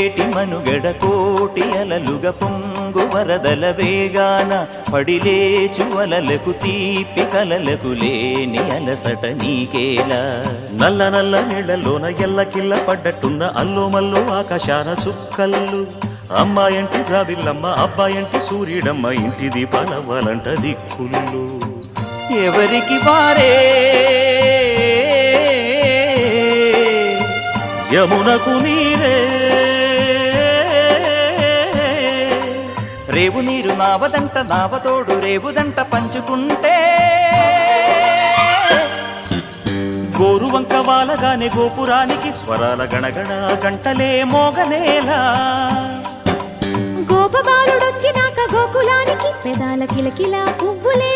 పొంగేటి మనుగడ కోటి అలలుగ పొంగు వరదల వేగాన పడిలేచు అలలకు తీపి కలలకు లేని అలసట నీకేలా నల్ల నల్ల నీళ్లలోన ఎల్లకిల్ల పడ్డట్టున్న అల్లో మల్లో ఆకాశాన చుక్కల్లు అమ్మాయంటి జాబిల్లమ్మ అబ్బాయంటి సూర్యుడమ్మ ఇంటి దీపాలవ్వాలంట దిక్కుళ్ళు ఎవరికి వారే యమునకు నీరే రేవు నీరు నావదంట నావతోడు రేవుదంట పంచుకుంటే గోరువంక వాలగానే గోపురానికి స్వరాల గణగణ గంటలే మోగనేలా గోపబాలుడొచ్చినాక గోకులానికి పెదాల కిలకిలా పువ్వులే